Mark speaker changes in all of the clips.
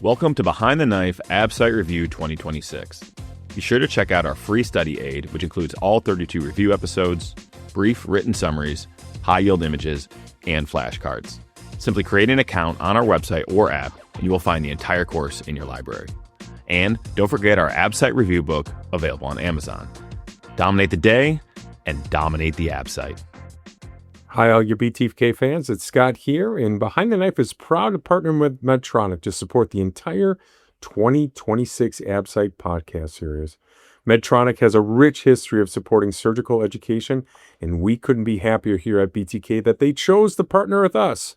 Speaker 1: Welcome to Behind the Knife ABSITE Review 2026. Be sure to check out our free study aid, which includes all 32 review episodes, brief written summaries, high-yield images, and flashcards. Simply create an account on our website or app, and you will find the entire course in your library. And don't forget our ABSITE review book, available on Amazon. Dominate the day and dominate the ABSITE.
Speaker 2: Hi, all your BTK fans. It's Scott here, and Behind the Knife is proud to partner with Medtronic to support the entire 2026 ABSITE podcast series. Medtronic has a rich history of supporting surgical education, and we couldn't be happier here at BTK that they chose to partner with us.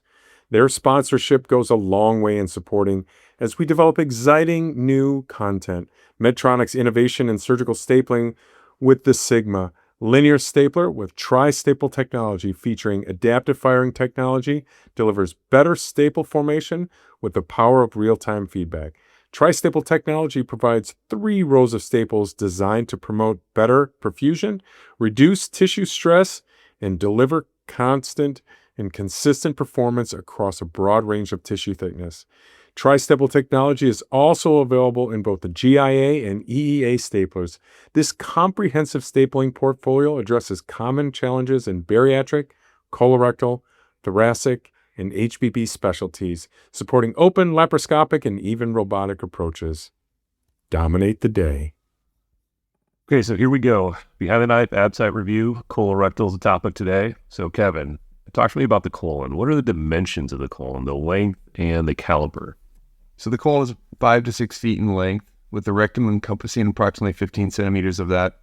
Speaker 2: Their sponsorship goes a long way in supporting as we develop exciting new content. Medtronic's innovation in surgical stapling with the Sigma linear stapler with tri-staple technology featuring adaptive firing technology delivers better staple formation with the power of real-time feedback. Tri-staple technology provides 3 rows of staples designed to promote better perfusion, reduce tissue stress, and deliver constant and consistent performance across a broad range of tissue thickness. Tri-staple technology is also available in both the GIA and EEA staplers. This comprehensive stapling portfolio addresses common challenges in bariatric, colorectal, thoracic, and HBB specialties, supporting open, laparoscopic, and even robotic approaches. Dominate the day.
Speaker 3: Okay, so here we go. Behind the Knife ABSITE Review. Colorectal is the topic today. So Kevin, talk to me about the colon. What are the dimensions of the colon, the length and the caliber?
Speaker 4: So the colon is 5 to 6 feet in length, with the rectum encompassing approximately 15 centimeters of that.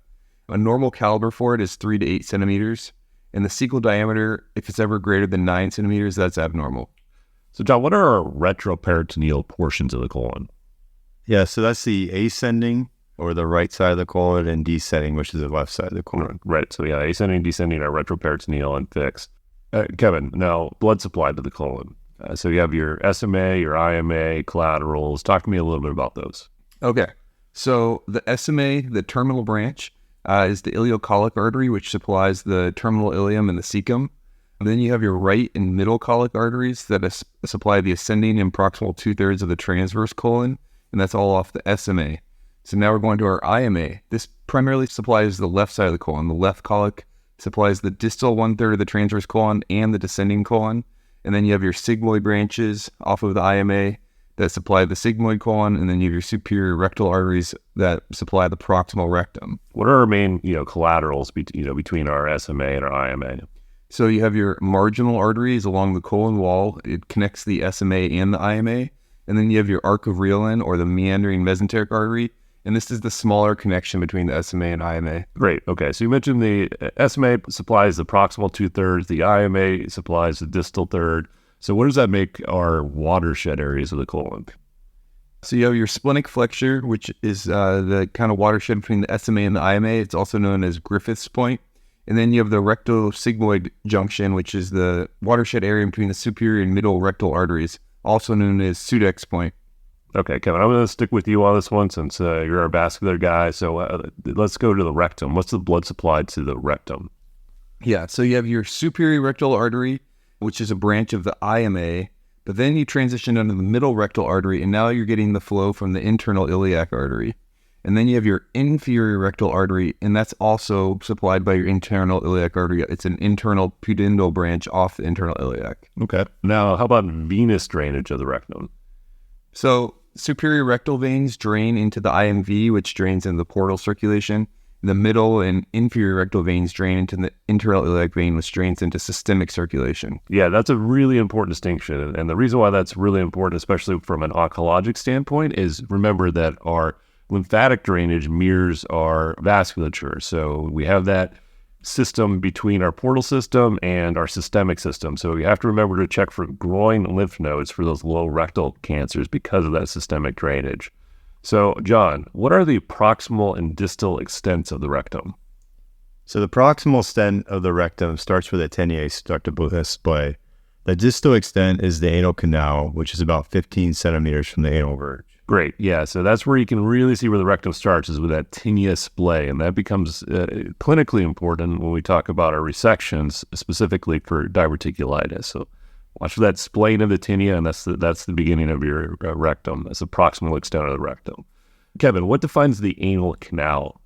Speaker 4: A normal caliber for it is 3 to 8 centimeters, and the cecal diameter, if it's ever greater than 9 centimeters, that's abnormal.
Speaker 3: So John, what are our retroperitoneal portions of the colon?
Speaker 5: Yeah, so that's the ascending or the right side of the colon, and descending, which is the left side of the colon.
Speaker 3: Right, so yeah, ascending, descending are retroperitoneal and fixed. Kevin, now blood supply to the colon. So you have your SMA, your IMA, collaterals. Talk to me a little bit about those.
Speaker 4: Okay, so the SMA, the terminal branch, is the ileocolic artery, which supplies the terminal ileum and the cecum. And then you have your right and middle colic arteries that supply the ascending and proximal 2/3 of the transverse colon, and that's all off the SMA. So now we're going to our IMA. This primarily supplies the left side of the colon. The left colic supplies the distal 1/3 of the transverse colon and the descending colon. And then you have your sigmoid branches off of the IMA that supply the sigmoid colon, and then you have your superior rectal arteries that supply the proximal rectum.
Speaker 3: What are our main, collaterals, between our SMA and our IMA?
Speaker 4: So you have your marginal arteries along the colon wall. It connects the SMA and the IMA. And then you have your arc of Reolin, or the meandering mesenteric artery. And this is the smaller connection between the SMA and IMA.
Speaker 3: Great. Okay. So you mentioned the SMA supplies the proximal 2/3, the IMA supplies the distal third. So what does that make our watershed areas of the colon?
Speaker 4: So you have your splenic flexure, which is the kind of watershed between the SMA and the IMA. It's also known as Griffith's point. And then you have the rectosigmoid junction, which is the watershed area between the superior and middle rectal arteries, also known as Sudeck's point.
Speaker 3: Okay, Kevin, I'm going to stick with you on this one since you're our vascular guy. So let's go to the rectum. What's the blood supply to the rectum?
Speaker 4: Yeah, so you have your superior rectal artery, which is a branch of the IMA, but then you transition under the middle rectal artery, and now you're getting the flow from the internal iliac artery. And then you have your inferior rectal artery, and that's also supplied by your internal iliac artery. It's an internal pudendal branch off the internal iliac.
Speaker 3: Okay. Now, how about venous drainage of the rectum?
Speaker 4: So superior rectal veins drain into the IMV, which drains into the portal circulation. The middle and inferior rectal veins drain into the internal iliac vein, which drains into systemic circulation.
Speaker 3: Yeah, that's a really important distinction. And the reason why that's really important, especially from an oncologic standpoint, is remember that our lymphatic drainage mirrors our vasculature. So we have that system between our portal system and our systemic system. So we have to remember to check for groin lymph nodes for those low rectal cancers because of that systemic drainage. So John, what are the proximal and distal extents of the rectum?
Speaker 5: So the proximal extent of the rectum starts with a tenuous ductal display. The distal extent is the anal canal, which is about 15 centimeters from the anal verge.
Speaker 3: Great. Yeah. So that's where you can really see where the rectum starts, is with that tinea splay. And that becomes clinically important when we talk about our resections, specifically for diverticulitis. So Watch for that splaying of the tinea, and that's the beginning of your rectum. That's the proximal extent of the rectum. Kevin, what defines the anal canal?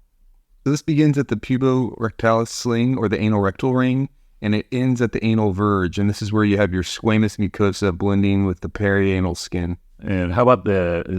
Speaker 4: So this begins at the puborectalis sling or the anal rectal ring, and it ends at the anal verge. And this is where you have your squamous mucosa blending with the perianal skin.
Speaker 3: And how about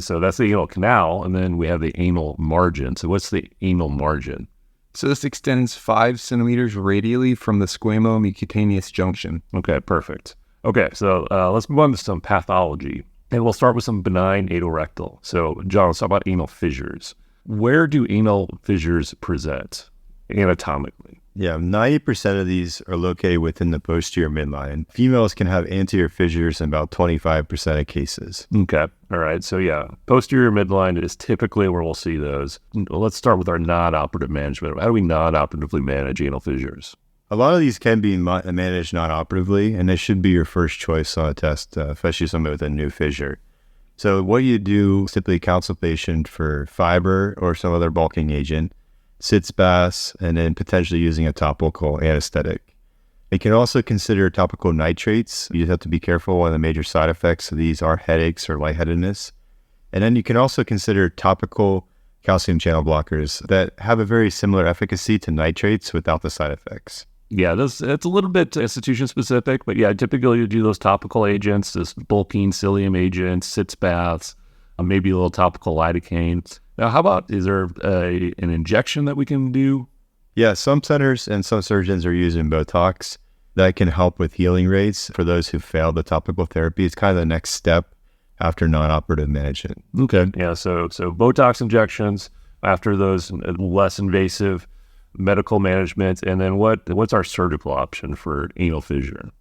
Speaker 3: so that's the anal canal, and then we have the anal margin. So what's the anal margin?
Speaker 4: So this extends 5 centimeters radially from the squamo-mucocutaneous junction.
Speaker 3: Okay, perfect. Okay, so let's move on to some pathology. And we'll start with some benign anorectal. So, John, let's talk about anal fissures. Where do anal fissures present anatomically?
Speaker 5: Yeah, 90% of these are located within the posterior midline. Females can have anterior fissures in about 25% of cases.
Speaker 3: Okay. All right. So, yeah, posterior midline is typically where we'll see those. Let's start with our non-operative management. How do we non-operatively manage anal fissures?
Speaker 5: A lot of these can be managed non-operatively, and this should be your first choice on a test, especially somebody with a new fissure. So what you do, simply counsel patient for fiber or some other bulking agent, sitz baths, and then potentially using a topical anesthetic. You can also consider topical nitrates. You just have to be careful. One of the major side effects of these are headaches or lightheadedness. And then you can also consider topical calcium channel blockers that have a very similar efficacy to nitrates without the side effects.
Speaker 3: Yeah, it's a little bit institution specific, but yeah, typically you do those topical agents, this bulking cilium agents, sitz baths, maybe a little topical lidocaine. Now, how about, is there an injection that we can do?
Speaker 5: Yeah, some centers and some surgeons are using Botox. That can help with healing rates for those who failed the topical therapy. It's kind of the next step after non-operative management.
Speaker 3: Okay. Yeah, so Botox injections after those less invasive medical management. And then what's our surgical option for anal fissure?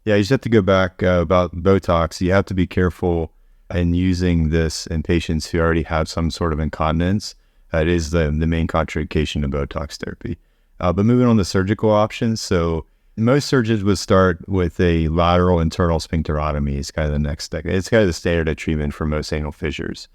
Speaker 5: Yeah, you just have to go back about Botox. You have to be careful in using this in patients who already have some sort of incontinence. That is the main contraindication of Botox therapy. But moving on to surgical options. So most surgeons would start with a lateral internal sphincterotomy. It's kind of the next step. It's kind of the standard of treatment for most anal fissures.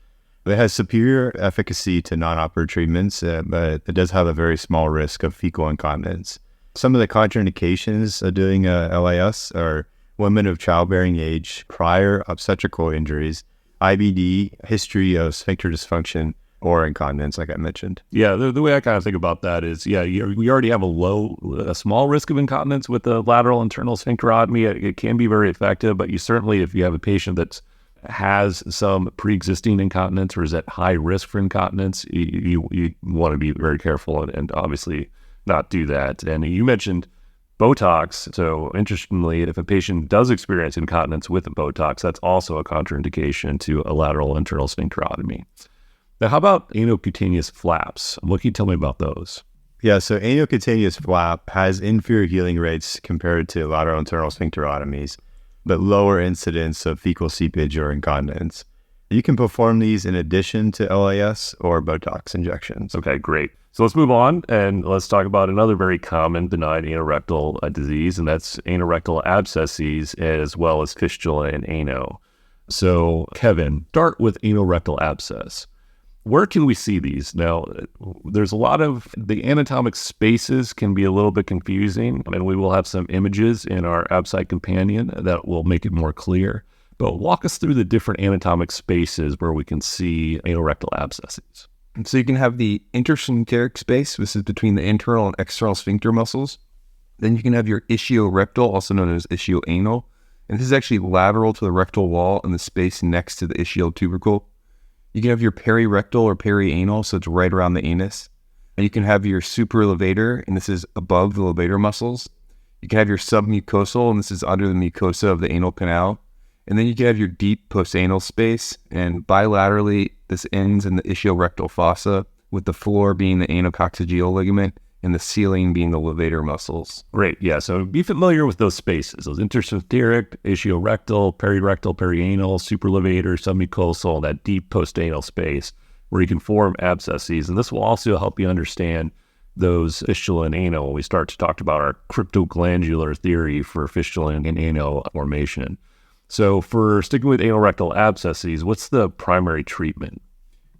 Speaker 5: It has superior efficacy to non-operative treatments, but it does have a very small risk of fecal incontinence. Some of the contraindications of doing LIS are women of childbearing age, prior obstetrical injuries, IBD, history of sphincter dysfunction, or incontinence, like I mentioned.
Speaker 3: Yeah, the way I kind of think about that is, yeah, we already have a small risk of incontinence with the lateral internal sphincterotomy. It can be very effective, but you certainly, if you have a patient that has some pre-existing incontinence or is at high risk for incontinence, you want to be very careful and obviously not do that. And you mentioned Botox. So interestingly, if a patient does experience incontinence with Botox, that's also a contraindication to a lateral internal sphincterotomy. Now, how about anocutaneous flaps? What can you tell me about those?
Speaker 5: Yeah, so anocutaneous flap has inferior healing rates compared to lateral internal sphincterotomies, but lower incidence of fecal seepage or incontinence. You can perform these in addition to LAS or Botox injections.
Speaker 3: Okay, great. So let's move on and let's talk about another very common benign anorectal disease, and that's anorectal abscesses as well as fistula and ano. So, Kevin, start with anorectal abscess. Where can we see these? Now, there's a lot of, the anatomic spaces can be a little bit confusing, and we will have some images in our ABSITE companion that will make it more clear. But walk us through the different anatomic spaces where we can see anorectal abscesses.
Speaker 4: So you can have the intersphincteric space. This is between the internal and external sphincter muscles. Then you can have your ischiorectal, also known as ischioanal. And this is actually lateral to the rectal wall in the space next to the ischiotubercle. You can have your perirectal or perianal, so it's right around the anus. And you can have your supralevator, and this is above the levator muscles. You can have your submucosal, and this is under the mucosa of the anal canal. And then you can have your deep postanal space, and bilaterally, this ends in the ischiorectal fossa, with the floor being the anococcygeal ligament and the ceiling being the levator muscles.
Speaker 3: Great, yeah, so be familiar with those spaces, those intersphincteric, ischiorectal, perirectal, perianal, supralevator, submucosal, that deep postanal space where you can form abscesses. And this will also help you understand those fistula and ano when we start to talk about our cryptoglandular theory for fistula and ano formation. So for sticking with anorectal abscesses, what's the primary treatment?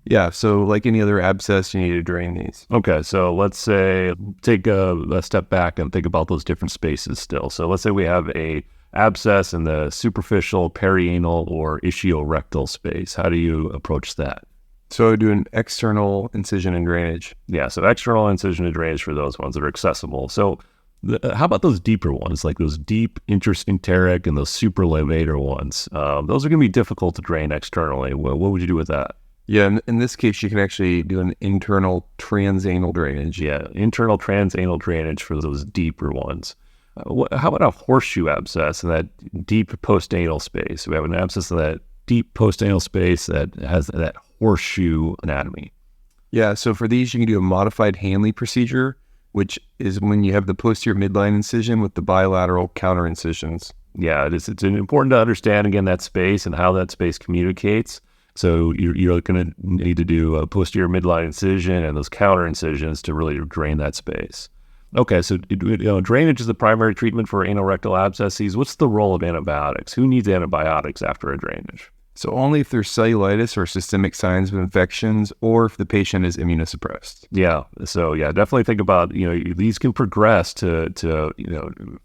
Speaker 4: Yeah, so like any other abscess, you need to drain these.
Speaker 3: Okay, so let's say, take a step back and think about those different spaces still. So let's say we have a abscess in the superficial, perianal, or ischiorectal space. How do you approach that?
Speaker 4: So I would do an external incision and drainage.
Speaker 3: Yeah, so external incision and drainage for those ones that are accessible. So how about those deeper ones, like those deep intersphincteric and those supralevator ones? Those are going to be difficult to drain externally. What would you do with that?
Speaker 4: Yeah, in this case, you can actually do an internal transanal drainage.
Speaker 3: Yeah, internal transanal drainage for those deeper ones. How about a horseshoe abscess in that deep postanal space? We have an abscess in that deep postanal space that has that horseshoe anatomy.
Speaker 4: Yeah, so for these, you can do a modified Hanley procedure, which is when you have the posterior midline incision with the bilateral counter incisions.
Speaker 3: Yeah, it's important to understand, again, that space and how that space communicates. So you're going to need to do a posterior midline incision and those counter incisions to really drain that space. Okay, so drainage is the primary treatment for anorectal abscesses. What's the role of antibiotics? Who needs antibiotics after a drainage?
Speaker 4: So only if there's cellulitis or systemic signs of infections, or if the patient is immunosuppressed.
Speaker 3: Yeah, so definitely think about, these can progress to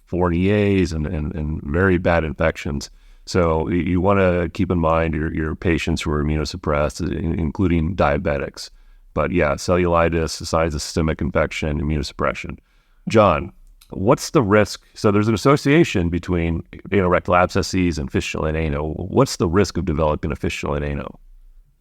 Speaker 3: Fournier's and very bad infections. So you want to keep in mind your patients who are immunosuppressed, including diabetics. But yeah, cellulitis, signs of systemic infection, immunosuppression. John, what's the risk? So there's an association between anorectal abscesses and fistula in ano. What's the risk of developing a fistula in ano?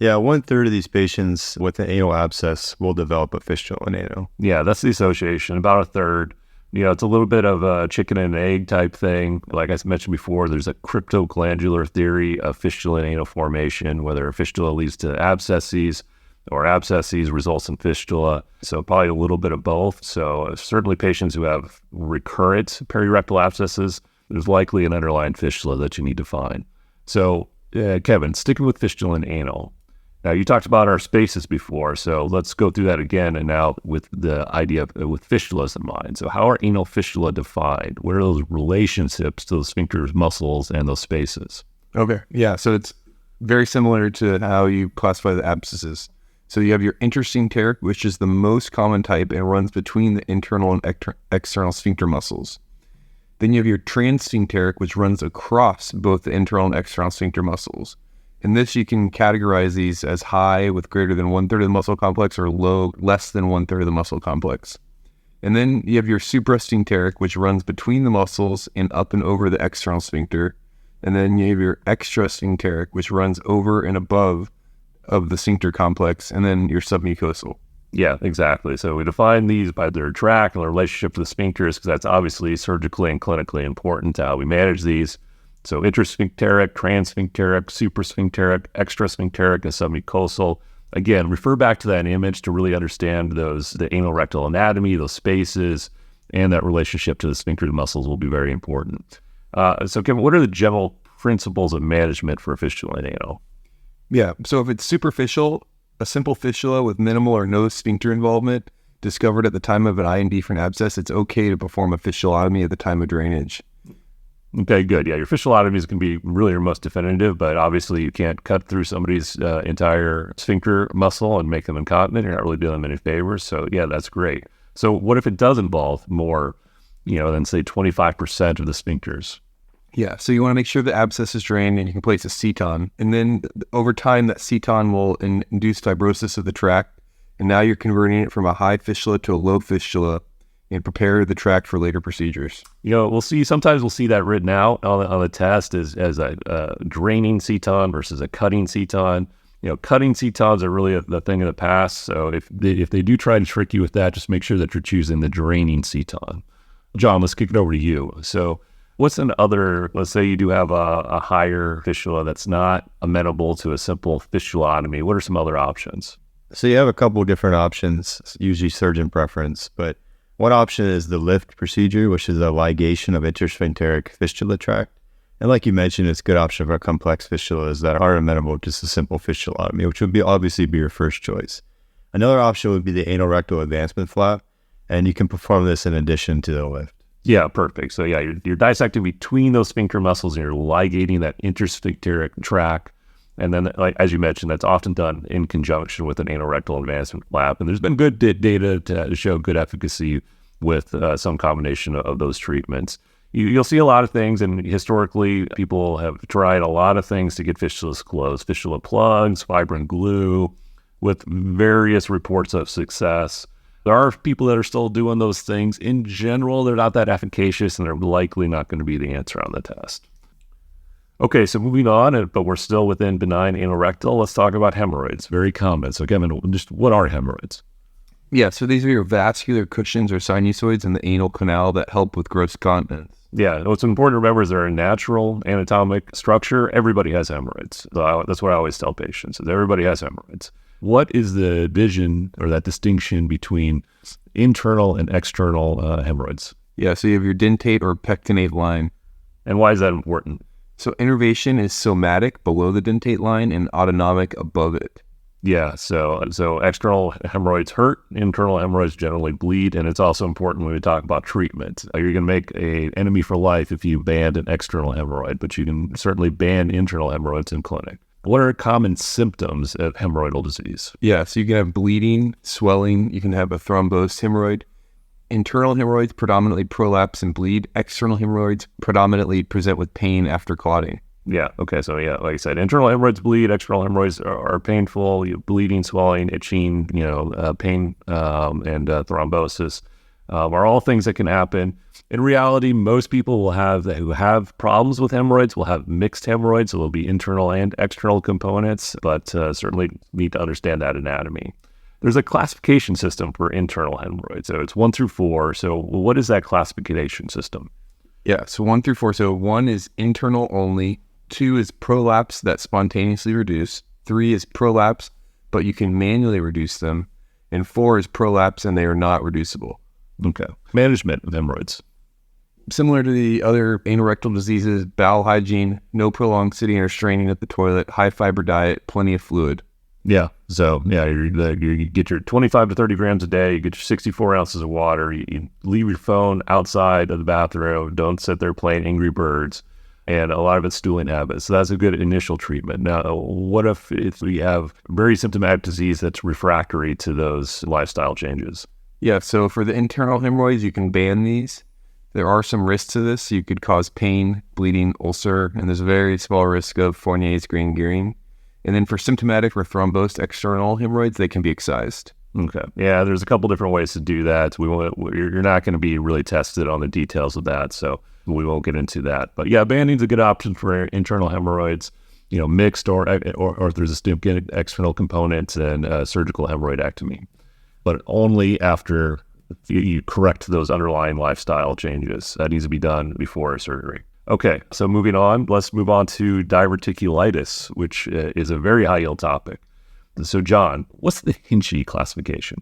Speaker 5: Yeah, 1/3 of these patients with an anal abscess will develop a fistula in ano.
Speaker 3: Yeah, that's the association, about a third. It's a little bit of a chicken and egg type thing. Like I mentioned before, there's a cryptoglandular theory of fistula and anal formation, whether a fistula leads to abscesses or abscesses results in fistula. So probably a little bit of both. So certainly patients who have recurrent perirectal abscesses, there's likely an underlying fistula that you need to find. So Kevin, sticking with fistula and anal. Now you talked about our spaces before, so let's go through that again. And now with the idea of with fistulas in mind. So how are anal fistula defined? What are those relationships to the sphincters, muscles, and those spaces?
Speaker 4: Okay. Yeah. So it's very similar to how you classify the abscesses. So you have your intersphincteric, which is the most common type and runs between the internal and external sphincter muscles. Then you have your transsphincteric, which runs across both the internal and external sphincter muscles. In this, you can categorize these as high with greater than 1/3 of the muscle complex or low, less than 1/3 of the muscle complex. And then you have your suprasphincteric, which runs between the muscles and up and over the external sphincter. And then you have your extrasphincteric, which runs over and above of the sphincter complex, and then your submucosal.
Speaker 3: Yeah, exactly. So we define these by their track and their relationship to the sphincters, because that's obviously surgically and clinically important to how we manage these. So intersphincteric, transsphincteric, suprasphincteric, extrasphincteric, and submucosal. Again, refer back to that image to really understand the anal rectal anatomy, those spaces, and that relationship to the sphincter muscles will be very important. So Kevin, what are the general principles of management for a fistula in anal?
Speaker 4: Yeah, so if it's superficial, a simple fistula with minimal or no sphincter involvement discovered at the time of an IND for an abscess, it's okay to perform a fistulotomy at the time of drainage.
Speaker 3: Okay, good. Yeah, your fistulotomies can be really your most definitive, but obviously you can't cut through somebody's entire sphincter muscle and make them incontinent. You're not really doing them any favors. So yeah, that's great. So what if it does involve more, than say 25% of the sphincters?
Speaker 4: Yeah, so you want to make sure the abscess is drained and you can place a ceton. And then over time, that ceton will induce fibrosis of the tract. And now you're converting it from a high fistula to a low fistula and prepare the tract for later procedures.
Speaker 3: Sometimes we'll see that written out on the test as a draining ceton versus a cutting ceton. Cutting cetons are really the thing of the past. So if they do try to trick you with that, just make sure that you're choosing the draining ceton. John, let's kick it over to you. So what's let's say you do have a higher fistula that's not amenable to a simple fistulotomy. What are some other options?
Speaker 5: So you have a couple different options, usually surgeon preference, but one option is the lift procedure, which is a ligation of intersphincteric fistula tract. And like you mentioned, it's a good option for complex fistulas that are amenable to just a simple fistulotomy, which would obviously be your first choice. Another option would be the anorectal advancement flap, and you can perform this in addition to the lift.
Speaker 3: Yeah, perfect. So yeah, you're dissecting between those sphincter muscles and you're ligating that intersphincteric tract. And then, like as you mentioned, that's often done in conjunction with an anorectal advancement flap. And there's been good data to show good efficacy with some combination of those treatments. You'll see a lot of things, and historically, people have tried a lot of things to get fistulas closed. Fistula plugs, fibrin glue, with various reports of success. There are people that are still doing those things. In general, they're not that efficacious, and they're likely not going to be the answer on the test. Okay, so moving on, but we're still within benign anorectal. Let's talk about hemorrhoids. Very common. So Kevin, just what are hemorrhoids?
Speaker 4: Yeah, so these are your vascular cushions or sinusoids in the anal canal that help with gross continence.
Speaker 3: Yeah, what's important to remember is they're a natural anatomic structure. Everybody has hemorrhoids. So that's what I always tell patients, is everybody has hemorrhoids. What is the vision or that distinction between internal and external hemorrhoids?
Speaker 4: Yeah, so you have your dentate or pectinate line.
Speaker 3: And why is that important?
Speaker 4: So innervation is somatic below the dentate line and autonomic above it.
Speaker 3: Yeah, so external hemorrhoids hurt, internal hemorrhoids generally bleed, and it's also important when we talk about treatment. You're going to make an enemy for life if you ban an external hemorrhoid, but you can certainly ban internal hemorrhoids in clinic. What are common symptoms of hemorrhoidal disease?
Speaker 4: Yeah, so you can have bleeding, swelling, you can have a thrombosed hemorrhoid. Internal hemorrhoids predominantly prolapse and bleed. External hemorrhoids predominantly present with pain after clotting.
Speaker 3: Yeah. Okay. So yeah, like I said, internal hemorrhoids bleed. External hemorrhoids are painful. Bleeding, swelling, itching. Pain and thrombosis are all things that can happen. In reality, most people who have problems with hemorrhoids will have mixed hemorrhoids. So there'll be internal and external components, but certainly need to understand that anatomy. There's a classification system for internal hemorrhoids. So it's 1 through 4. So what is that classification system?
Speaker 4: Yeah. So 1 through 4. So 1 is internal only. 2 is prolapse that spontaneously reduce. 3 is prolapse, but you can manually reduce them. And 4 is prolapse and they are not reducible.
Speaker 3: Okay. Management of hemorrhoids.
Speaker 4: Similar to the other anorectal diseases, bowel hygiene, no prolonged sitting or straining at the toilet, high fiber diet, plenty of fluid.
Speaker 3: Yeah. So, yeah, you get your 25 to 30 grams a day, you get your 64 ounces of water, you leave your phone outside of the bathroom, don't sit there playing Angry Birds. And a lot of it's stooling habits. So that's a good initial treatment. Now, what if we have very symptomatic disease that's refractory to those lifestyle changes?
Speaker 4: Yeah, so for the internal hemorrhoids, you can ban these. There are some risks to this. You could cause pain, bleeding, ulcer, and there's a very small risk of Fournier's gangrene. And then for symptomatic or thrombosed external hemorrhoids, they can be excised.
Speaker 3: Okay. Yeah, there's a couple different ways to do that. You're not going to be really tested on the details of that, so we won't get into that. But yeah, banning's a good option for internal hemorrhoids, mixed or if there's a significant external component and surgical hemorrhoidectomy. But only after you correct those underlying lifestyle changes. That needs to be done before surgery. Okay, so moving on, let's move on to diverticulitis, which is a very high yield topic. So John, what's the Hinchey classification?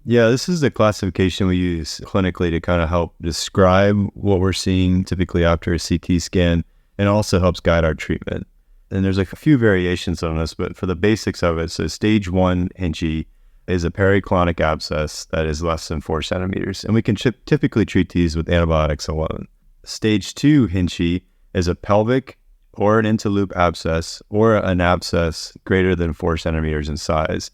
Speaker 5: Yeah, this is the classification we use clinically to kind of help describe what we're seeing typically after a CT scan, and also helps guide our treatment. And there's a few variations on this, but for the basics of it, so stage 1 Hinchey is a pericolonic abscess that is less than 4 centimeters, and we can typically treat these with antibiotics alone. Stage 2 Hinchey is a pelvic or an interloop abscess or an abscess greater than 4 centimeters in size.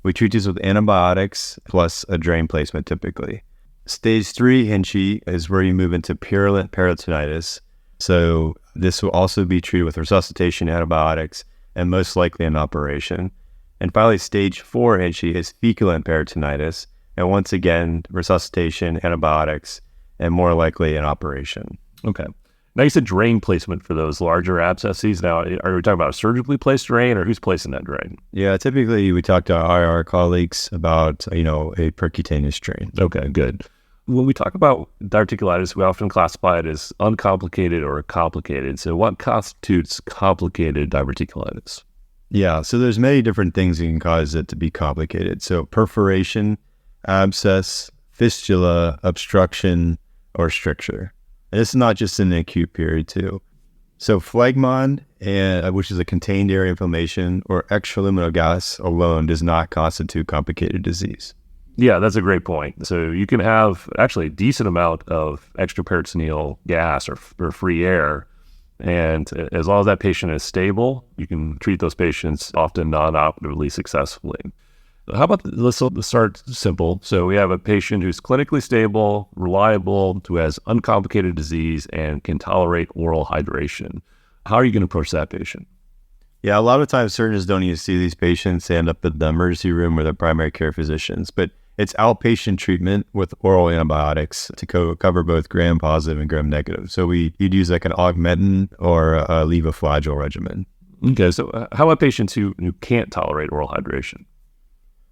Speaker 5: We treat these with antibiotics plus a drain placement typically. Stage 3 Hinchey is where you move into purulent peritonitis. So this will also be treated with resuscitation, antibiotics, and most likely an operation. And finally, stage 4 Hinchey is feculent peritonitis. And once again, resuscitation, antibiotics, and more likely an operation.
Speaker 3: Okay. Now you said drain placement for those larger abscesses. Now, are we talking about a surgically placed drain, or who's placing that drain?
Speaker 5: Yeah, typically we talk to our IR colleagues about, a percutaneous drain.
Speaker 3: Okay, good. When we talk about diverticulitis, we often classify it as uncomplicated or complicated. So what constitutes complicated diverticulitis?
Speaker 5: Yeah, so there's many different things that can cause it to be complicated. So perforation, abscess, fistula, obstruction, or stricture. And it's not just in an acute period too. So phlegmon, which is a contained area inflammation, or extraluminal gas alone does not constitute complicated disease.
Speaker 3: Yeah, that's a great point. So you can have actually a decent amount of extraperitoneal gas or free air. And as long as that patient is stable, you can treat those patients often non-operatively successfully. How about, let's start simple. So we have a patient who's clinically stable, reliable, who has uncomplicated disease and can tolerate oral hydration. How are you going to approach that patient?
Speaker 5: Yeah, a lot of times surgeons don't even see these patients. They end up in the emergency room with their primary care physicians. But it's outpatient treatment with oral antibiotics to cover both gram-positive and gram-negative. So you'd use like an augmentin or a levoflagell regimen.
Speaker 3: Okay, so how about patients who can't tolerate oral hydration?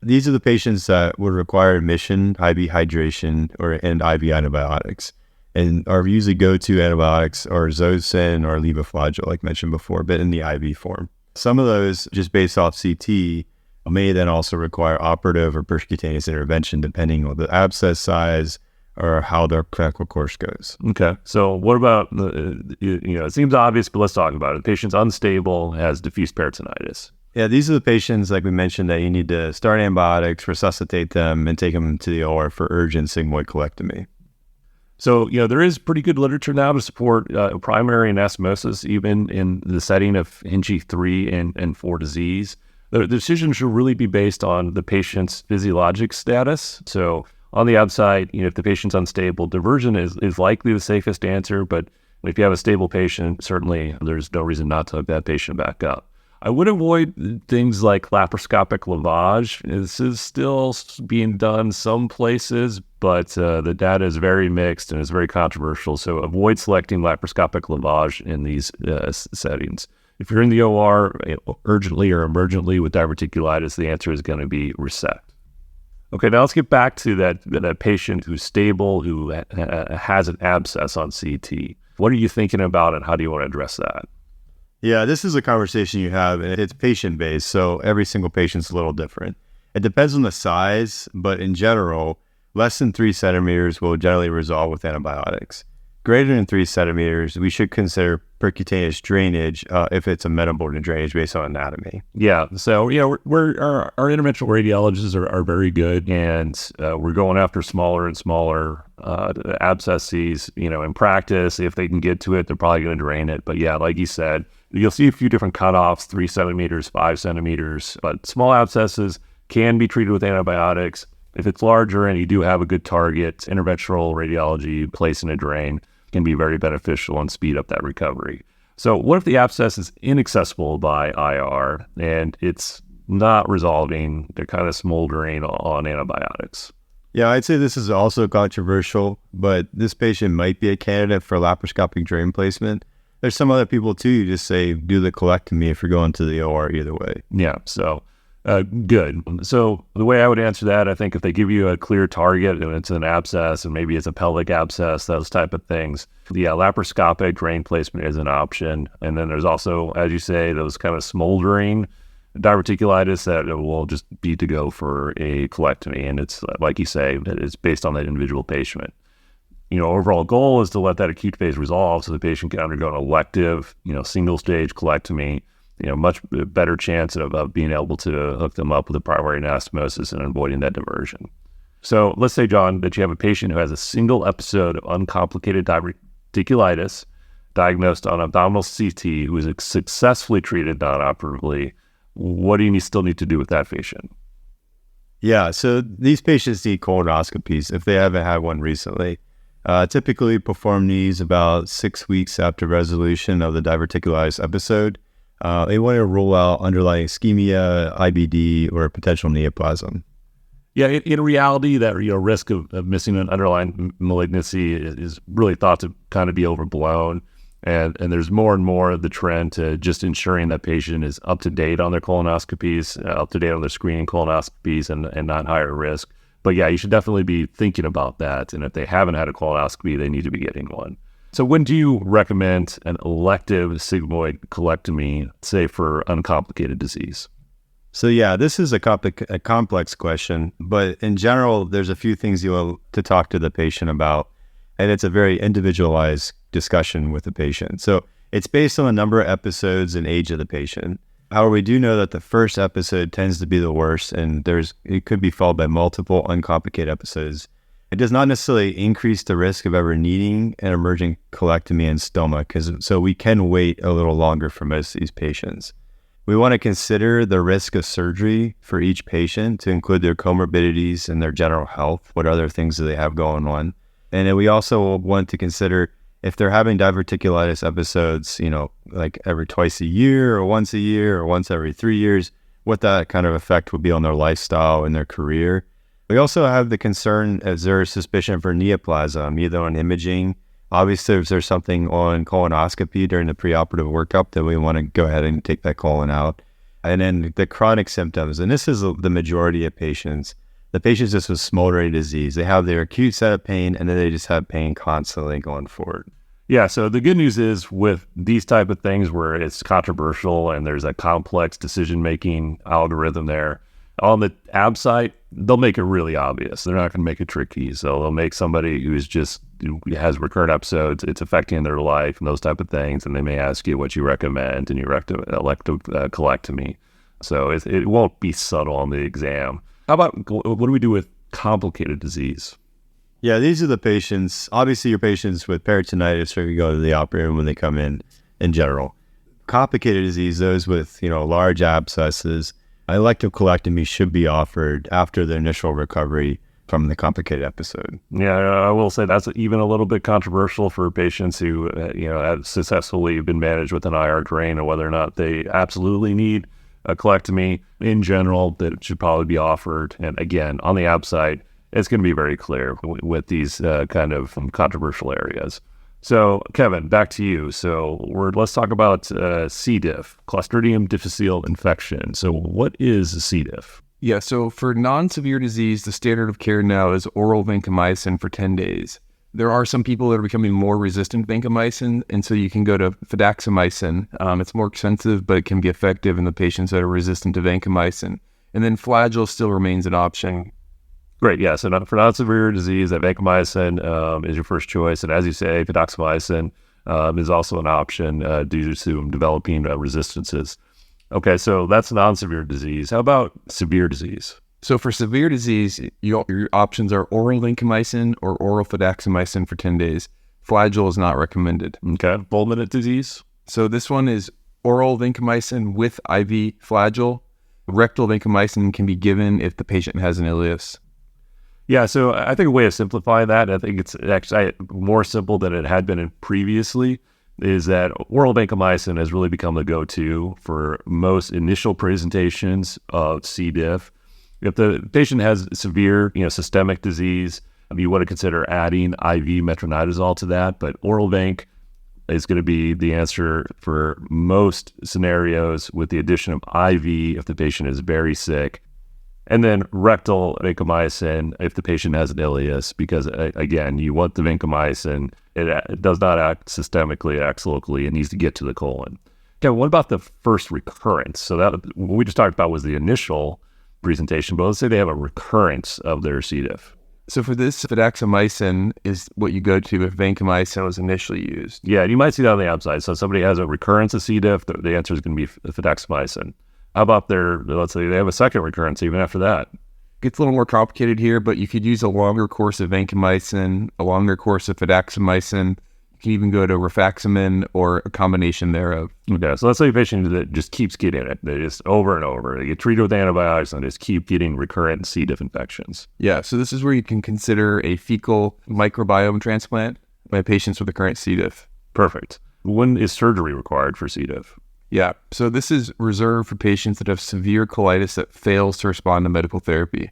Speaker 5: These are the patients that would require admission, IV hydration, and IV antibiotics. And our usually go-to antibiotics are Zosyn or levoflagell, like mentioned before, but in the IV form. Some of those, just based off CT, may then also require operative or percutaneous intervention, depending on the abscess size or how their clinical course goes.
Speaker 3: Okay, so what about, it seems obvious, but let's talk about it. The patient's unstable, has diffuse peritonitis.
Speaker 5: Yeah, these are the patients, like we mentioned, that you need to start antibiotics, resuscitate them, and take them to the OR for urgent sigmoid colectomy.
Speaker 3: So, there is pretty good literature now to support primary anastomosis, even in the setting of Hinchey 3 and 4 disease. The decision should really be based on the patient's physiologic status. So, on the outside, if the patient's unstable, diversion is likely the safest answer. But if you have a stable patient, certainly there's no reason not to hook that patient back up. I would avoid things like laparoscopic lavage. This is still being done some places, but the data is very mixed and is very controversial. So avoid selecting laparoscopic lavage in these settings. If you're in the OR urgently or emergently with diverticulitis, the answer is going to be resect. Okay, now let's get back to that patient who's stable, who has an abscess on CT. What are you thinking about, and how do you want to address that?
Speaker 5: Yeah, this is a conversation you have, and it's patient-based, so every single patient's a little different. It depends on the size, but in general, less than 3 centimeters will generally resolve with antibiotics. Greater than 3 centimeters, we should consider percutaneous drainage if it's amenable to drainage based on anatomy.
Speaker 3: Yeah, so our interventional radiologists are very good, and we're going after smaller and smaller abscesses. In practice, if they can get to it, they're probably going to drain it. But yeah, like you said, you'll see a few different cutoffs: 3 centimeters, 5 centimeters. But small abscesses can be treated with antibiotics. If it's larger and you do have a good target, interventional radiology, placing a drain can be very beneficial and speed up that recovery. So what if the abscess is inaccessible by IR and it's not resolving? They're kind of smoldering on antibiotics.
Speaker 5: Yeah, I'd say this is also controversial, but this patient might be a candidate for laparoscopic drain placement. There's some other people too who just say do the colectomy if you're going to the OR either way.
Speaker 3: Yeah, so good. So the way I would answer that, I think if they give you a clear target and it's an abscess and maybe it's a pelvic abscess, those type of things, yeah, laparoscopic drain placement is an option. And then there's also, as you say, those kind of smoldering diverticulitis that will just be to go for a colectomy. And it's, like you say, it's based on that individual patient. Overall goal is to let that acute phase resolve so the patient can undergo an elective, single stage colectomy, much better chance of being able to hook them up with a primary anastomosis and avoiding that diversion. So let's say, John, that you have a patient who has a single episode of uncomplicated diverticulitis diagnosed on abdominal CT who is successfully treated non-operatively. What do you still need to do with that patient?
Speaker 5: Yeah, so these patients need colonoscopies if they haven't had one recently. Typically perform these about 6 weeks after resolution of the diverticulitis episode. They want to rule out underlying ischemia, IBD, or potential neoplasm.
Speaker 3: Yeah, in reality, that risk of missing an underlying malignancy is really thought to kind of be overblown. And there's more and more of the trend to just ensuring that patient is up to date on their colonoscopies, up to date on their screening colonoscopies, and not higher risk. But yeah, you should definitely be thinking about that. And if they haven't had a colonoscopy, they need to be getting one. So when do you recommend an elective sigmoid colectomy, say for uncomplicated disease?
Speaker 5: So yeah, this is a complex question, but in general, there's a few things you want to talk to the patient about, and it's a very individualized discussion with the patient. So it's based on the number of episodes and age of the patient. However, we do know that the first episode tends to be the worst, and it could be followed by multiple uncomplicated episodes. It does not necessarily increase the risk of ever needing an emergent colectomy and stoma, so we can wait a little longer for most of these patients. We want to consider the risk of surgery for each patient to include their comorbidities and their general health. What other things do they have going on? And then we also want to consider if they're having diverticulitis episodes, like every twice a year or once every 3 years, what that kind of effect would be on their lifestyle and their career. We also have the concern, is there a suspicion for neoplasm, either on imaging. Obviously, if there's something on colonoscopy during the preoperative workup, then we want to go ahead and take that colon out. And then the chronic symptoms, and this is the majority of patients. The patients just with smoldering disease, they have their acute set of pain, and then they just have pain constantly going forward.
Speaker 3: Yeah, so the good news is with these type of things where it's controversial and there's a complex decision-making algorithm there, on the ABSITE, they'll make it really obvious. They're not going to make it tricky. So they'll make somebody who has recurrent episodes, it's affecting their life and those type of things, and they may ask you what you recommend, and you elect colectomy. So it won't be subtle on the exam. How about, what do we do with complicated disease?
Speaker 5: Yeah, these are the patients. Obviously, your patients with peritonitis are going to go to the operating room when they come in general. Complicated disease, those with, large abscesses, elective colectomy should be offered after the initial recovery from the complicated episode.
Speaker 3: Yeah, I will say that's even a little bit controversial for patients who, have successfully been managed with an IR drain, and whether or not they absolutely need a colectomy. In general, that it should probably be offered. And again, on the ABSITE, it's going to be very clear with these kind of controversial areas. So, Kevin, back to you. So let's talk about C. diff, Clostridium difficile infection. So what is C. diff?
Speaker 4: Yeah, so for non-severe disease, the standard of care now is oral vancomycin for 10 days. There are some people that are becoming more resistant to vancomycin, and so you can go to fidaxomicin. It's more expensive, but it can be effective in the patients that are resistant to vancomycin. And then Flagyl still remains an option.
Speaker 3: Great, yeah. So for non-severe disease, that vancomycin is your first choice. And as you say, fidaxomicin is also an option due to developing resistances. Okay, so that's non-severe disease. How about severe disease?
Speaker 4: So for severe disease, your options are oral vancomycin or oral fidaxomicin for 10 days. Flagyl is not recommended.
Speaker 3: Okay, fulminant disease?
Speaker 4: So this one is oral vancomycin with IV Flagyl. Rectal vancomycin can be given if the patient has an ileus.
Speaker 3: Yeah, so I think a way of simplifying that, I think it's actually more simple than it had been previously, is that oral vancomycin has really become the go-to for most initial presentations of C. diff. If the patient has severe, systemic disease, you want to consider adding IV metronidazole to that, but oral vanc is going to be the answer for most scenarios with the addition of IV if the patient is very sick. And then rectal vancomycin if the patient has an ileus, because again, you want the vancomycin. It does not act systemically, it acts locally. It needs to get to the colon. Okay, what about the first recurrence? So that what we just talked about was the initial presentation, but let's say they have a recurrence of their C. diff.
Speaker 4: So for this, fidaxomicin is what you go to if vancomycin was initially used.
Speaker 3: Yeah, and you might see that on the outside. So if somebody has a recurrence of C. diff, the answer is going to be fidaxomicin. How about let's say they have a second recurrence even after that?
Speaker 4: Gets a little more complicated here, but you could use a longer course of vancomycin, a longer course of fidaxomicin. You can even go to rifaximin or a combination thereof.
Speaker 3: Okay, so let's say a patient that just keeps getting it. They just over and over. They get treated with antibiotics and just keep getting recurrent C. diff infections.
Speaker 4: Yeah, so this is where you can consider a fecal microbiome transplant by patients with recurrent C. diff.
Speaker 3: Perfect. When is surgery required for C. diff?
Speaker 4: Yeah, so this is reserved for patients that have severe colitis that fails to respond to medical therapy.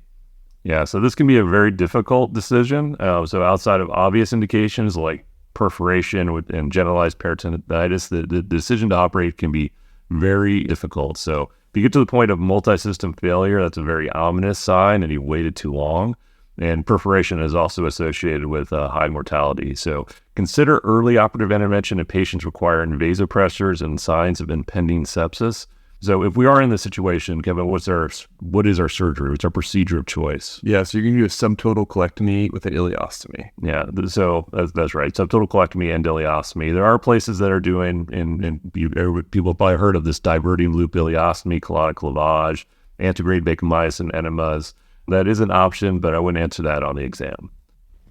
Speaker 3: Yeah, so this can be a very difficult decision. So outside of obvious indications like perforation and generalized peritonitis, the decision to operate can be very difficult. So if you get to the point of multi-system failure, that's a very ominous sign and you waited too long. And perforation is also associated with high mortality. So consider early operative intervention in patients requiring vasopressors and signs of impending sepsis. So if we are in this situation, Kevin, what is our surgery? What's our procedure of choice?
Speaker 4: Yeah, so you're going to do a subtotal colectomy with an ileostomy.
Speaker 3: Yeah, so that's right. Subtotal colectomy and ileostomy. There are places that are doing, and people have probably heard of this diverting loop ileostomy, colonic lavage, antegrade vancomycin enemas. That is an option, but I wouldn't answer that on the exam.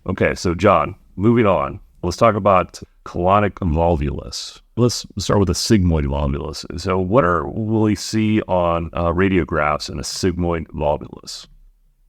Speaker 3: Okay, so John, moving on. Let's talk about colonic volvulus. Let's start with a sigmoid volvulus. So will we see on radiographs in a sigmoid volvulus?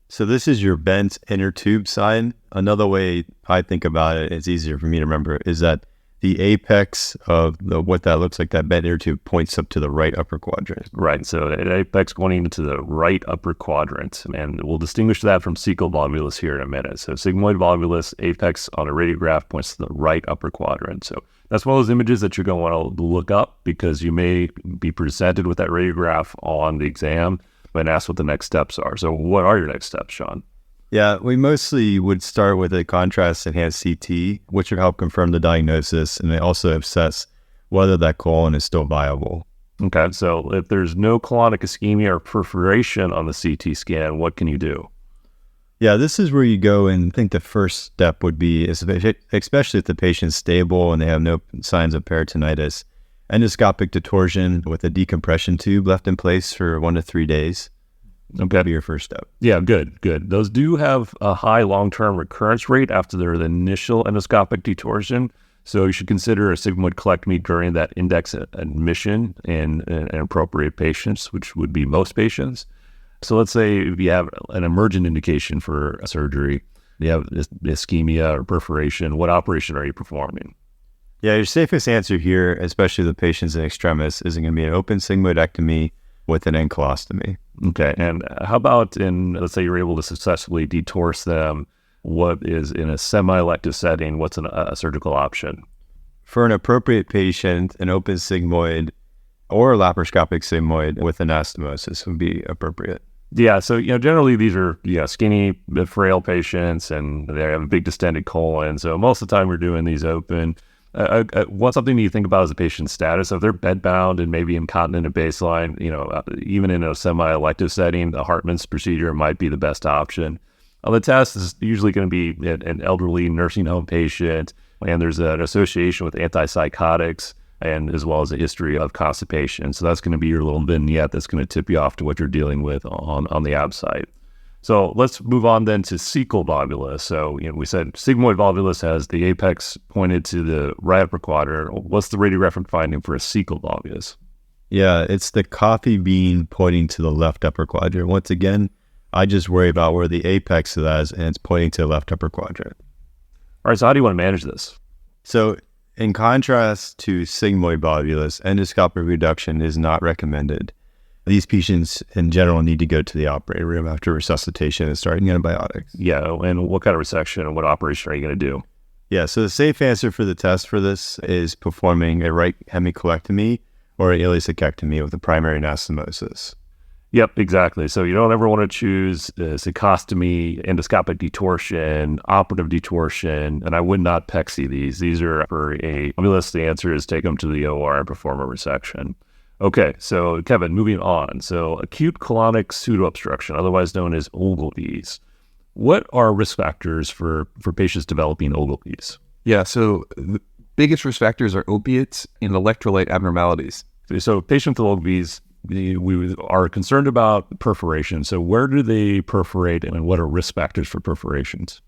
Speaker 5: So this is your bent inner tube side. Another way I think about it, it's easier for me to remember, is that the apex of what that looks like, that bent inner tube, points up to the right upper quadrant.
Speaker 3: Right, so an apex pointing into the right upper quadrant, and we'll distinguish that from cecal volvulus here in a minute. So sigmoid volvulus, apex on a radiograph points to the right upper quadrant. So that's one of those images that you're going to want to look up because you may be presented with that radiograph on the exam and ask what the next steps are. So what are your next steps, Sean?
Speaker 5: Yeah, we mostly would start with a contrast-enhanced CT, which would help confirm the diagnosis, and they also assess whether that colon is still viable.
Speaker 3: Okay, so if there's no colonic ischemia or perforation on the CT scan, what can you do?
Speaker 5: Yeah, this is where you go, and I think the first step would be, especially if the patient's stable and they have no signs of peritonitis, endoscopic detorsion with a decompression tube left in place for 1 to 3 days.
Speaker 3: Okay.
Speaker 5: That'd be your first step.
Speaker 3: Yeah, good. Those do have a high long-term recurrence rate after their initial endoscopic detorsion. So you should consider a sigmoid colectomy during that index admission in appropriate patients, which would be most patients. So let's say if you have an emergent indication for a surgery, you have ischemia or perforation, what operation are you performing?
Speaker 5: Yeah, your safest answer here, especially the patients in extremis, is going to be an open sigmoidectomy with an ankylostommy.
Speaker 3: Okay, and how about let's say you're able to successfully detorse them, what is in a semi-elective setting, what's a surgical option?
Speaker 5: For an appropriate patient, an open sigmoid or laparoscopic sigmoid with anastomosis would be appropriate.
Speaker 3: Yeah, so generally these are skinny, frail patients, and they have a big distended colon. So most of the time we're doing these open. What's something you think about as a patient's status? So if they're bedbound and maybe incontinent at baseline, even in a semi-elective setting, the Hartmann's procedure might be the best option. The test is usually going to be an elderly nursing home patient, and there's an association with antipsychotics and as well as a history of constipation. So that's going to be your little vignette that's going to tip you off to what you're dealing with on the ABSITE. So let's move on then to cecal volvulus. So we said sigmoid volvulus has the apex pointed to the right upper quadrant. What's the radiographic finding for a cecal volvulus?
Speaker 5: Yeah, it's the coffee bean pointing to the left upper quadrant. Once again, I just worry about where the apex of that is, and it's pointing to the left upper quadrant.
Speaker 3: All right, so how do you want to manage this?
Speaker 5: So in contrast to sigmoid volvulus, endoscopic reduction is not recommended. These patients in general need to go to the operating room after resuscitation and starting antibiotics.
Speaker 3: Yeah, and what kind of resection and what operation are you going to do?
Speaker 5: Yeah, so the safe answer for the test for this is performing a right hemicolectomy or an ileocectomy with a primary anastomosis.
Speaker 3: Yep, exactly. So you don't ever want to choose cecostomy, endoscopic detorsion, operative detortion, and I would not PEXI these. These are for a volvulus. The answer is take them to the OR and perform a resection. Okay, so Kevin, moving on. So acute colonic pseudoobstruction, otherwise known as Ogilvy's. What are risk factors for patients developing Ogilvy's?
Speaker 4: Yeah, so the biggest risk factors are opiates and electrolyte abnormalities.
Speaker 3: So patients with Ogilvy's, we are concerned about perforation. So where do they perforate and what are risk factors for perforations?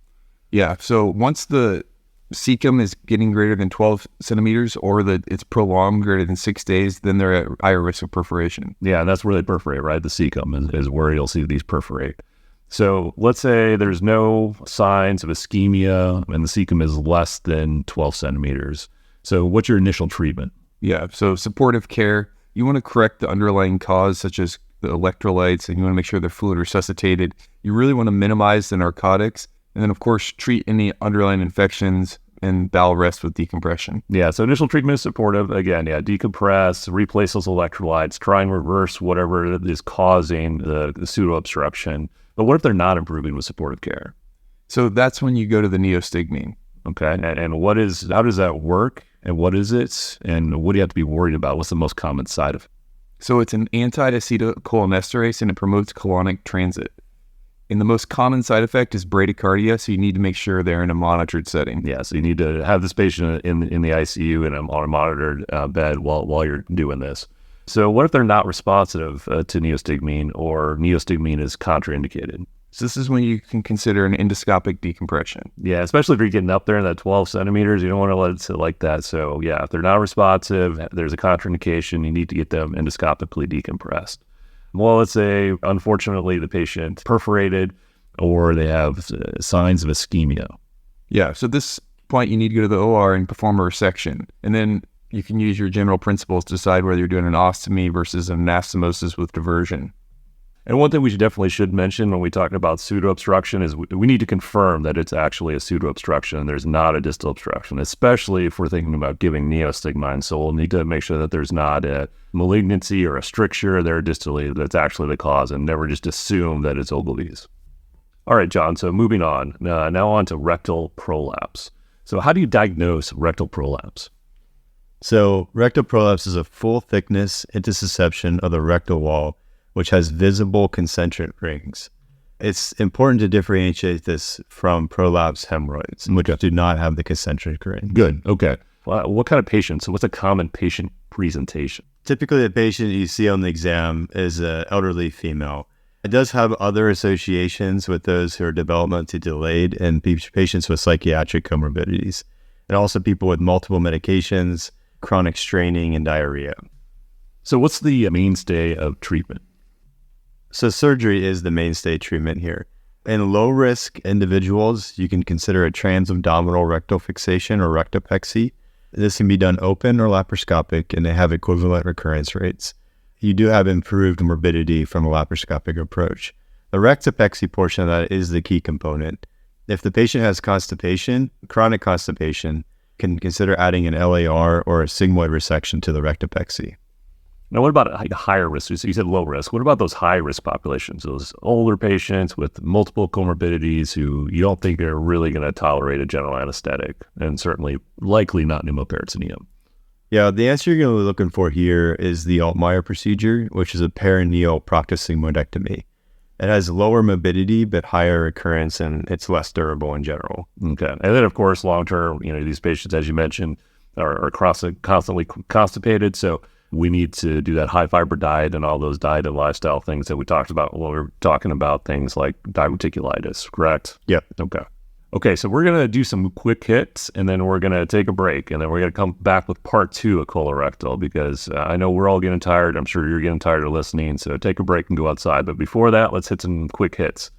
Speaker 4: Yeah, so once the cecum is getting greater than 12 centimeters or that it's prolonged greater than 6 days, then they're at higher risk of perforation.
Speaker 3: Yeah, and that's where they perforate, right? The cecum is where you'll see these perforate. So let's say there's no signs of ischemia and the cecum is less than 12 centimeters. So what's your initial treatment?
Speaker 4: Yeah, so supportive care. You want to correct the underlying cause, such as the electrolytes, and you want to make sure they're fluid resuscitated. You really want to minimize the narcotics. And then, of course, treat any underlying infections and bowel rest with decompression.
Speaker 3: Yeah, so initial treatment is supportive. Again, decompress, replace those electrolytes, try and reverse whatever is causing the pseudo-obstruction. But what if they're not improving with supportive care?
Speaker 4: So that's when you go to the neostigmine.
Speaker 3: Okay, and how does that work? And what is it? And what do you have to be worried about? What's the most common side effect?
Speaker 4: So it's an anti-acetylcholinesterase, and it promotes colonic transit. And the most common side effect is bradycardia, so you need to make sure they're in a monitored setting.
Speaker 3: Yeah, so you need to have this patient in the ICU and on a monitored bed while you're doing this. So what if they're not responsive to neostigmine or neostigmine is contraindicated?
Speaker 4: So this is when you can consider an endoscopic decompression.
Speaker 3: Yeah, especially if you're getting up there in that 12 centimeters, you don't want to let it sit like that. So yeah, if they're not responsive, there's a contraindication, you need to get them endoscopically decompressed. Well, let's say, unfortunately, the patient perforated or they have signs of ischemia.
Speaker 4: Yeah, so at this point, you need to go to the OR and perform a resection. And then you can use your general principles to decide whether you're doing an ostomy versus an anastomosis with diversion.
Speaker 3: And one thing we should mention when we talk about pseudo-obstruction is we need to confirm that it's actually a pseudo-obstruction and there's not a distal obstruction, especially if we're thinking about giving neostigmine. So we'll need to make sure that there's not a malignancy or a stricture there distally that's actually the cause, and never just assume that it's Ogilvy's. All right, John, so moving on. Now on to rectal prolapse. So how do you diagnose rectal prolapse?
Speaker 5: So rectal prolapse is a full thickness intussusception of the rectal wall, which has visible concentric rings. It's important to differentiate this from prolapse hemorrhoids, which do not have the concentric ring.
Speaker 3: Good. Okay. Well, what kind of patient? So what's a common patient presentation?
Speaker 5: Typically, the patient you see on the exam is an elderly female. It does have other associations with those who are developmentally delayed and patients with psychiatric comorbidities, and also people with multiple medications, chronic straining, and diarrhea.
Speaker 3: So what's the mainstay of treatment?
Speaker 5: So surgery is the mainstay treatment here. In low-risk individuals, you can consider a transabdominal rectal fixation or rectopexy. This can be done open or laparoscopic, and they have equivalent recurrence rates. You do have improved morbidity from a laparoscopic approach. The rectopexy portion of that is the key component. If the patient has constipation, chronic constipation, can consider adding an LAR or a sigmoid resection to the rectopexy.
Speaker 3: Now, what about a higher risk? You said low risk. What about those high-risk populations, those older patients with multiple comorbidities who you don't think are really going to tolerate a general anesthetic, and certainly likely not pneumoperitoneum?
Speaker 5: Yeah, the answer you're going to be looking for here is the Altmaier procedure, which is a perineal proctosigmoidectomy. It has lower morbidity, but higher recurrence, and it's less durable in general.
Speaker 3: Okay. And then, of course, long-term, these patients, as you mentioned, are constantly constipated, so we need to do that high-fiber diet and all those diet and lifestyle things that we talked about when we were talking about things like diverticulitis, correct?
Speaker 5: Yep.
Speaker 3: Okay, so we're going to do some quick hits, and then we're going to take a break, and then we're going to come back with part 2 of colorectal, because I know we're all getting tired. I'm sure you're getting tired of listening, so take a break and go outside. But before that, let's hit some quick hits.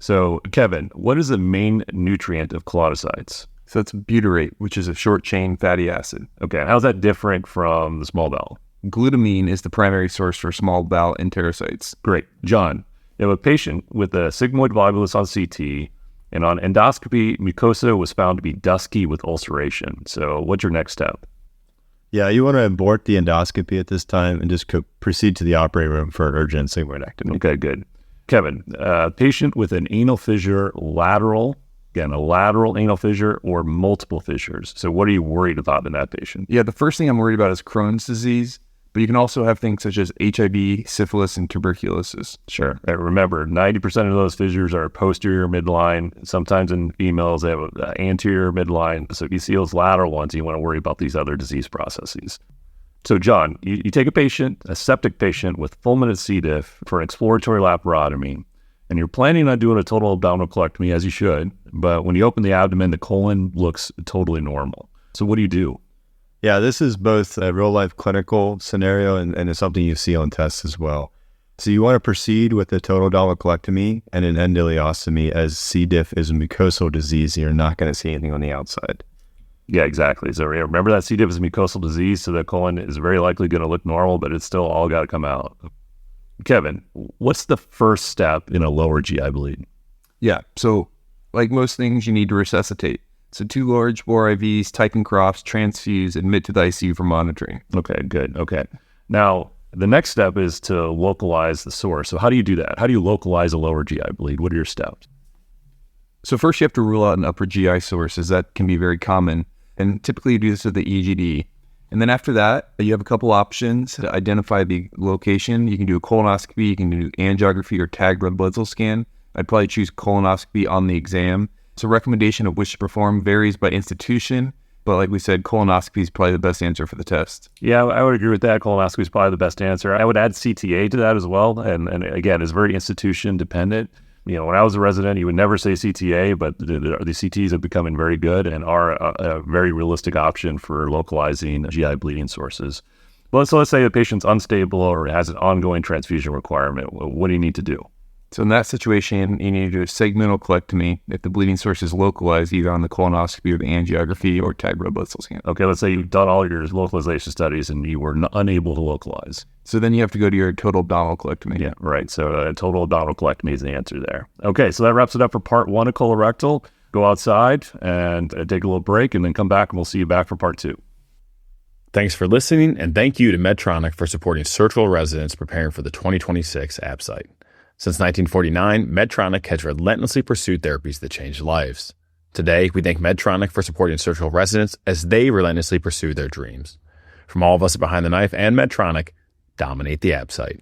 Speaker 3: So, Kevin, what is the main nutrient of colonicides?
Speaker 4: So that's butyrate, which is a short-chain fatty acid.
Speaker 3: Okay, and how's that different from the small bowel?
Speaker 4: Glutamine is the primary source for small bowel enterocytes.
Speaker 3: Great. John, you have a patient with a sigmoid volvulus on CT, and on endoscopy, mucosa was found to be dusky with ulceration. So what's your next step?
Speaker 5: Yeah, you want to abort the endoscopy at this time and just proceed to the operating room for an urgent sigmoidectomy.
Speaker 3: Okay, good. Kevin, patient with an anal fissure lateral, again, a lateral anal fissure or multiple fissures. So what are you worried about in that patient?
Speaker 4: Yeah, the first thing I'm worried about is Crohn's disease, but you can also have things such as HIV, syphilis, and tuberculosis.
Speaker 3: Sure. And remember, 90% of those fissures are posterior midline. Sometimes in females, they have an anterior midline. So if you see those lateral ones, you want to worry about these other disease processes. So John, you take a septic patient with fulminant C. diff for an exploratory laparotomy, and you're planning on doing a total abdominal colectomy, as you should, but when you open the abdomen, the colon looks totally normal. So what do you do?
Speaker 5: Yeah, this is both a real-life clinical scenario and it's something you see on tests as well. So you want to proceed with a total abdominal colectomy and an endoleostomy, as C. diff is a mucosal disease. You're not going to see anything on the outside.
Speaker 3: Yeah, exactly. So remember that C. diff is a mucosal disease, so the colon is very likely going to look normal, but it's still all got to come out. Kevin, what's the first step in a lower GI bleed?
Speaker 4: Yeah, so like most things, you need to resuscitate. So 2 large bore IVs, Titan Crofts, transfuse, admit to the ICU for monitoring.
Speaker 3: Okay, good. Okay. Now, the next step is to localize the source. So how do you do that? How do you localize a lower GI bleed? What are your steps?
Speaker 4: So first you have to rule out an upper GI source, as that can be very common. And typically you do this with the EGD. And then after that, you have a couple options to identify the location. You can do a colonoscopy, you can do angiography or tagged red blood cell scan. I'd probably choose colonoscopy on the exam. So recommendation of which to perform varies by institution, but like we said, colonoscopy is probably the best answer for the test.
Speaker 3: Yeah, I would agree with that. Colonoscopy is probably the best answer. I would add CTA to that as well. And again, it's very institution dependent. When I was a resident, you would never say CTA, but the CTs have become very good and are a very realistic option for localizing GI bleeding sources. But so let's say the patient's unstable or has an ongoing transfusion requirement. What do you need to do?
Speaker 4: So in that situation, you need to do a segmental colectomy if the bleeding source is localized either on the colonoscopy or the angiography or TAG red blood cell scan.
Speaker 3: Okay, let's say you've done all your localization studies and you were unable to localize.
Speaker 4: So then you have to go to your total abdominal colectomy.
Speaker 3: Yeah, right. So total abdominal colectomy is the answer there. Okay, so that wraps it up for part 1 of colorectal. Go outside and take a little break and then come back and we'll see you back for part 2.
Speaker 1: Thanks for listening, and thank you to Medtronic for supporting surgical residents preparing for the 2026 ABSITE. Since 1949, Medtronic has relentlessly pursued therapies that change lives. Today, we thank Medtronic for supporting surgical residents as they relentlessly pursue their dreams. From all of us at Behind the Knife and Medtronic, dominate the ABSITE.